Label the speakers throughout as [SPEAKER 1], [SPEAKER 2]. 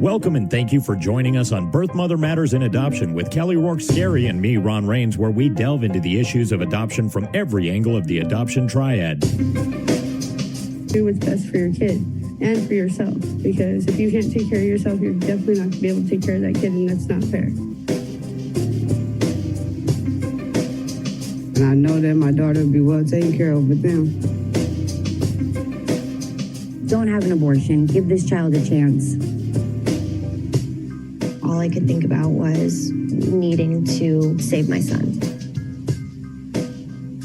[SPEAKER 1] Welcome and thank you for joining us on Birth Mother Matters in Adoption with Kelly Rourke-Scary and me, Ron Rains, where we delve into the issues of adoption from every angle of the adoption triad.
[SPEAKER 2] Do what's best for your kid and for yourself, because if you can't take care of yourself, you're definitely not going to be able to take care of that kid, and that's not fair.
[SPEAKER 3] And I know that my daughter will be well taken care of with them.
[SPEAKER 4] Don't have an abortion. Give this child a chance.
[SPEAKER 5] All I could think about was needing to save my son.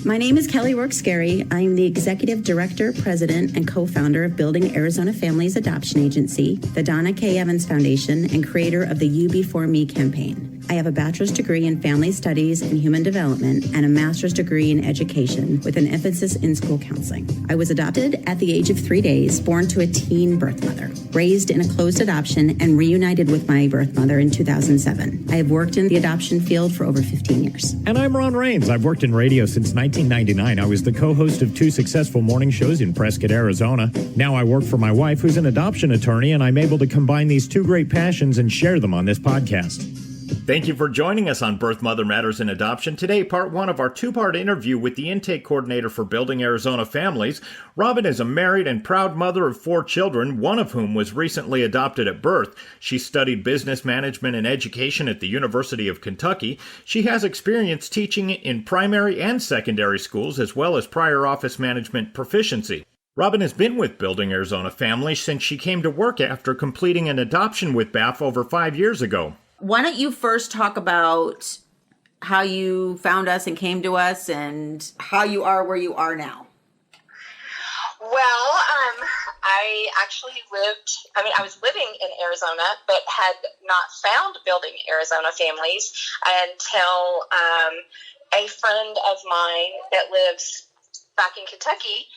[SPEAKER 6] My name is Kelly Rourke-Scary. I'm the Executive Director, President, and co-founder of Building Arizona Families Adoption Agency, the Donna K. Evans Foundation, and creator of the You Before Me campaign. I have a bachelor's degree in family studies and human development and a master's degree in education with an emphasis in school counseling. I was adopted at the age of 3 days, born to a teen birth mother, raised in a closed adoption, and reunited with my birth mother in 2007. I have worked in the adoption field for over 15 years.
[SPEAKER 1] And I'm Ron Rains. I've worked in radio since 1999. I was the co-host of 2 successful morning shows in Prescott, Arizona. Now I work for my wife, who's an adoption attorney, and I'm able to combine these 2 great passions and share them on this podcast. Thank you for joining us on Birth Mother Matters in Adoption. Today, part 1 of our 2-part interview with the intake coordinator for Building Arizona Families. Robyn is a married and proud mother of 4 children, one of whom was recently adopted at birth. She studied business management and education at the University of Kentucky. She has experience teaching in primary and secondary schools, as well as prior office management proficiency. Robyn has been with Building Arizona Families since she came to work after completing an adoption with BAF over 5 years ago.
[SPEAKER 6] Why don't you first talk about how you found us and came to us and how you are where you are now?
[SPEAKER 7] Well, I actually I was living in Arizona, but had not found Building Arizona Families until a friend of mine that lives back in Kentucky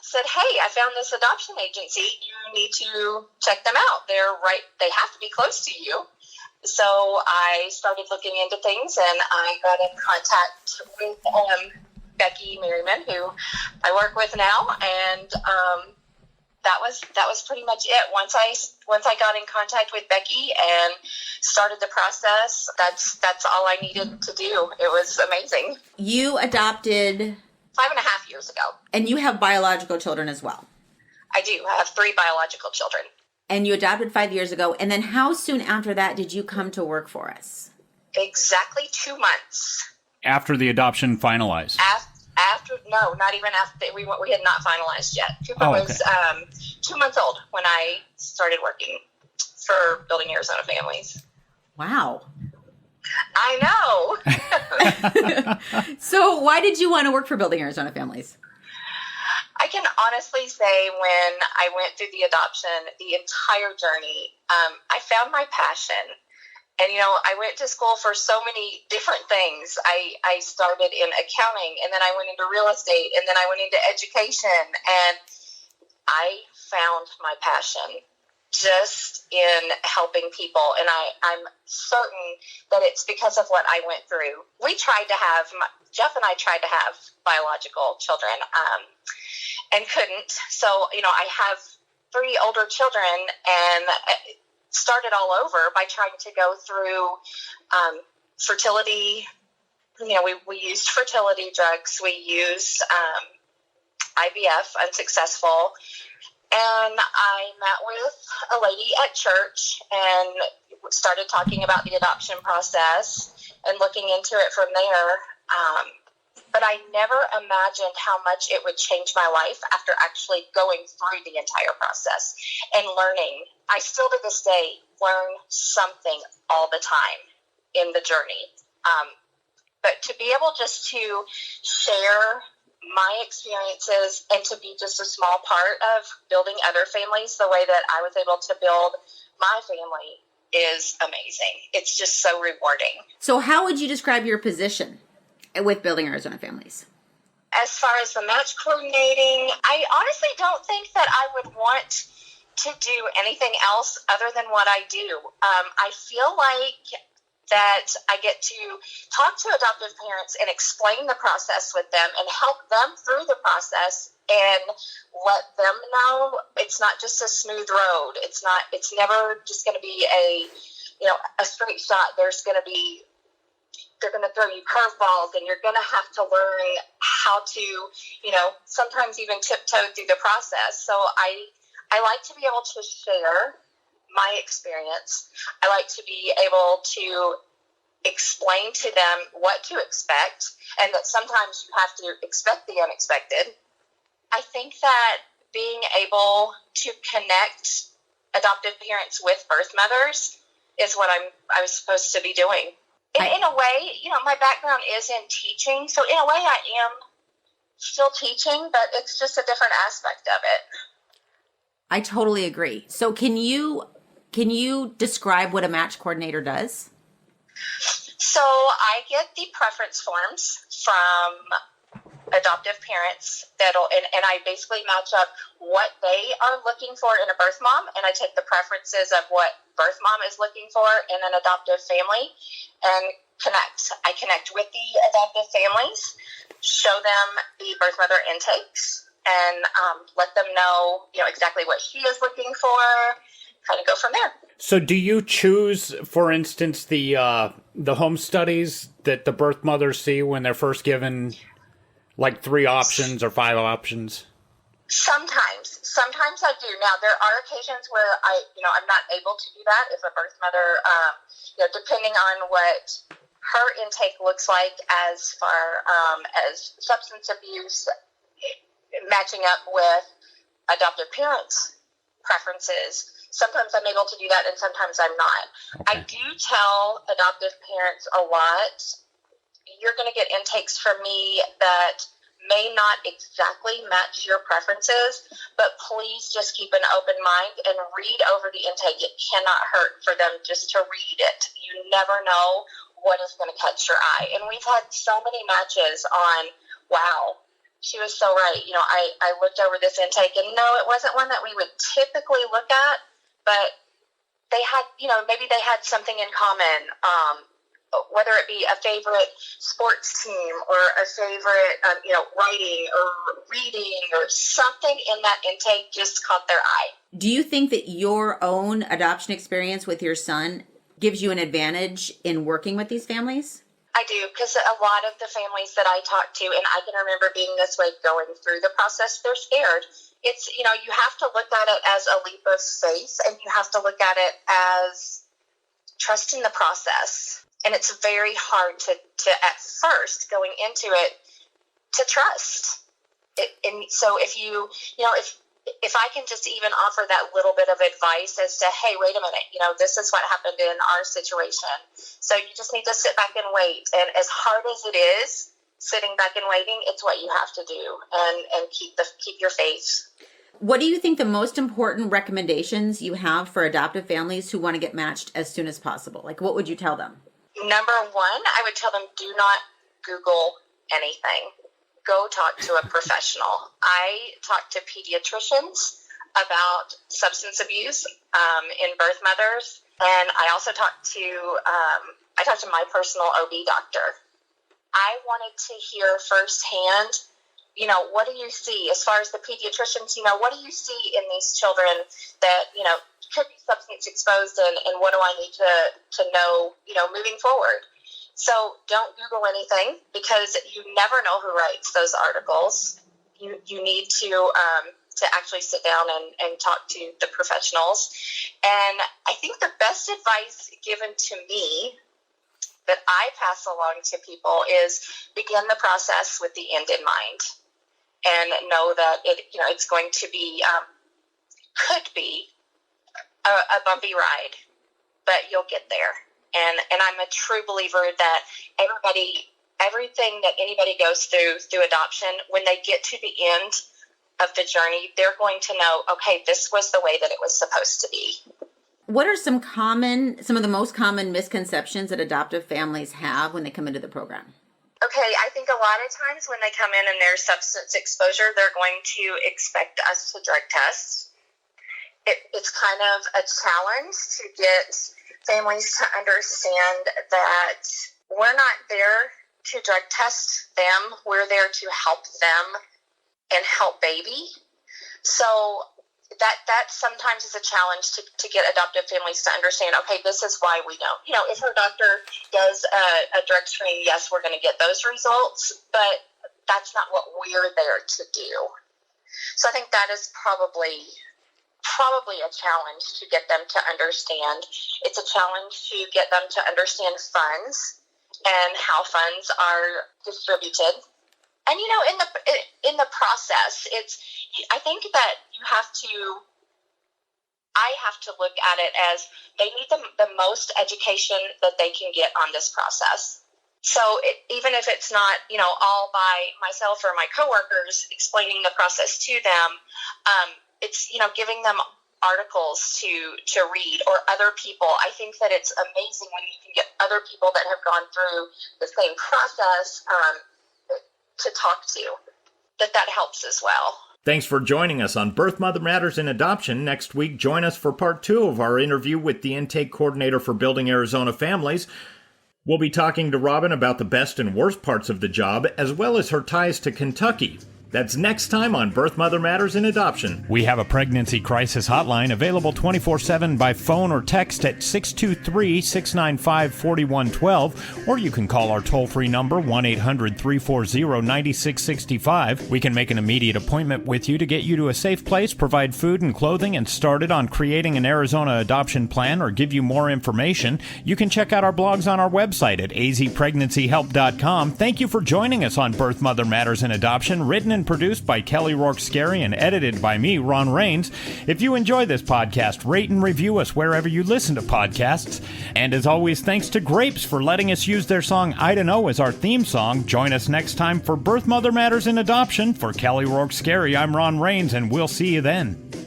[SPEAKER 7] said, "Hey, I found this adoption agency. You need to check them out. They have to be close to you." So I started looking into things, and I got in contact with Becky Merriman, who I work with now, and that was pretty much it. Once I got in contact with Becky and started the process, that's all I needed to do. It was amazing.
[SPEAKER 6] You adopted
[SPEAKER 7] 5.5 years ago,
[SPEAKER 6] and you have biological children as well.
[SPEAKER 7] I do. I have 3 biological children.
[SPEAKER 6] And you adopted 5 years ago. And then how soon after that did you come to work for us?
[SPEAKER 7] Exactly 2 months.
[SPEAKER 8] After the adoption finalized?
[SPEAKER 7] No, not even after. We had not finalized yet. Cooper was 2 months old when I started working for Building Arizona Families.
[SPEAKER 6] Wow.
[SPEAKER 7] I know.
[SPEAKER 6] So why did you want to work for Building Arizona Families?
[SPEAKER 7] I can honestly say when I went through the adoption, the entire journey, I found my passion. And, I went to school for so many different things. I started in accounting, and then I went into real estate, and then I went into education. And I found my passion just in helping people. And I'm certain that it's because of what I went through. Jeff and I tried to have biological children, and couldn't. So, I have 3 older children, and started all over by trying to go through fertility. We used fertility drugs. We used IVF, unsuccessful. And I met with a lady at church and started talking about the adoption process and looking into it from there. But I never imagined how much it would change my life after actually going through the entire process and learning. I still to this day learn something all the time in the journey. But to be able just to share my experiences and to be just a small part of building other families the way that I was able to build my family is amazing. It's just so rewarding.
[SPEAKER 6] So how would you describe your position with Building Arizona Families?
[SPEAKER 7] As far as the match coordinating, I honestly don't think that I would want to do anything else other than what I do. I feel like that I get to talk to adoptive parents and explain the process with them and help them through the process and let them know it's not just a smooth road. It's never just going to be a straight shot. They're going to throw you curveballs, and you're going to have to learn how to, sometimes even tiptoe through the process. So I like to be able to share my experience. I like to be able to explain to them what to expect, and that sometimes you have to expect the unexpected. I think that being able to connect adoptive parents with birth mothers is what I was supposed to be doing. In a way, my background is in teaching, so in a way I am still teaching, but it's just a different aspect of it.
[SPEAKER 6] I totally agree. So can you describe what a match coordinator does?
[SPEAKER 7] So I get the preference forms from adoptive parents and I basically match up what they are looking for in a birth mom, and I take the preferences of what birth mom is looking for in an adoptive family and connect. I connect with the adoptive families, show them the birth mother intakes, and let them know, exactly what she is looking for, kind of go from there.
[SPEAKER 8] So do you choose, for instance, the home studies that the birth mothers see when they're first given like 3 options or 5 options? Sometimes I do. Now, there are occasions where I'm not able to do that if a birth mother, depending on what her intake looks like as far as substance abuse, matching up with adoptive parents' preferences. Sometimes I'm able to do that, and sometimes I'm not. Okay. I do tell adoptive parents a lot, you're going to get intakes from me that may not exactly match your preferences, but please just keep an open mind and read over the intake. It cannot hurt for them just to read it. You never know what is going to catch your eye. And we've had so many matches on, wow, she was so right. I looked over this intake, and no, it wasn't one that we would typically look at, but they had, maybe they had something in common, whether it be a favorite sports team or a favorite, writing or reading or something in that intake just caught their eye.
[SPEAKER 6] Do you think that your own adoption experience with your son gives you an advantage in working with these families?
[SPEAKER 7] I do, because a lot of the families that I talk to, and I can remember being this way going through the process, they're scared. It's, you have to look at it as a leap of faith, and you have to look at it as trusting the process. And it's very hard to at first, going into it, to trust. And so if if I can just even offer that little bit of advice as to, hey, wait a minute, this is what happened in our situation. So you just need to sit back and wait. And as hard as it is, sitting back and waiting, it's what you have to do, and keep your faith.
[SPEAKER 6] What do you think the most important recommendations you have for adoptive families who want to get matched as soon as possible? Like, what would you tell them?
[SPEAKER 7] Number one, I would tell them, do not Google anything. Go talk to a professional. I talk to pediatricians about substance abuse in birth mothers, and I also talk to my personal OB doctor. I wanted to hear firsthand, what do you see as far as the pediatricians? What do you see in these children that could be substance exposed, and what do I need to know, moving forward? So don't Google anything, because you never know who writes those articles. You need to actually sit down and talk to the professionals. And I think the best advice given to me that I pass along to people is begin the process with the end in mind, and know that it's going to be could be a bumpy ride, but you'll get there. And I'm a true believer that everything that anybody goes through adoption, when they get to the end of the journey, they're going to know, okay, this was the way that it was supposed to be.
[SPEAKER 6] What are some of the most common misconceptions that adoptive families have when they come into the program?
[SPEAKER 7] Okay, I think a lot of times when they come in and there's substance exposure, they're going to expect us to drug test. It's kind of a challenge to get
[SPEAKER 8] families to understand that we're not there to drug test them. We're there to help them and help baby. So that sometimes is a challenge to get adoptive families to understand, okay, this is why we don't. If her doctor does a drug screen, yes, we're going to get those results, but that's not what we're there to do. So I think that is probably a challenge to get them to understand. It's a challenge to get them to understand funds and how funds are distributed. And in the process, I think that I have to look at it as they need the most education that they can get on this process. So even if it's not, all by myself or my coworkers explaining the process to them, it's, giving them articles to read or other people. I think that it's amazing when you can get other people that have gone through the same process to talk to, that helps as well.
[SPEAKER 1] Thanks for joining us on Birth Mother Matters in Adoption. Next week, join us for part 2 of our interview with the intake coordinator for Building Arizona Families. We'll be talking to Robyn about the best and worst parts of the job, as well as her ties to Kentucky. That's next time on Birth Mother Matters in Adoption. We have a pregnancy crisis hotline available 24/7 by phone or text at 623-695-4112, or you can call our toll-free number 1-800-340-9665. We can make an immediate appointment with you to get you to a safe place, provide food and clothing, and started on creating an Arizona adoption plan or give you more information. You can check out our blogs on our website at azpregnancyhelp.com. Thank you for joining us on Birth Mother Matters in Adoption, written and produced by Kelly Rourke-Scary and edited by me, Ron Rains. If you enjoy this podcast, rate and review us wherever you listen to podcasts. And as always, thanks to Grapes for letting us use their song I Don't Know as our theme song. Join us next time for Birth Mother Matters in Adoption. For Kelly Rourke-Scary, I'm Ron Rains, and we'll see you then.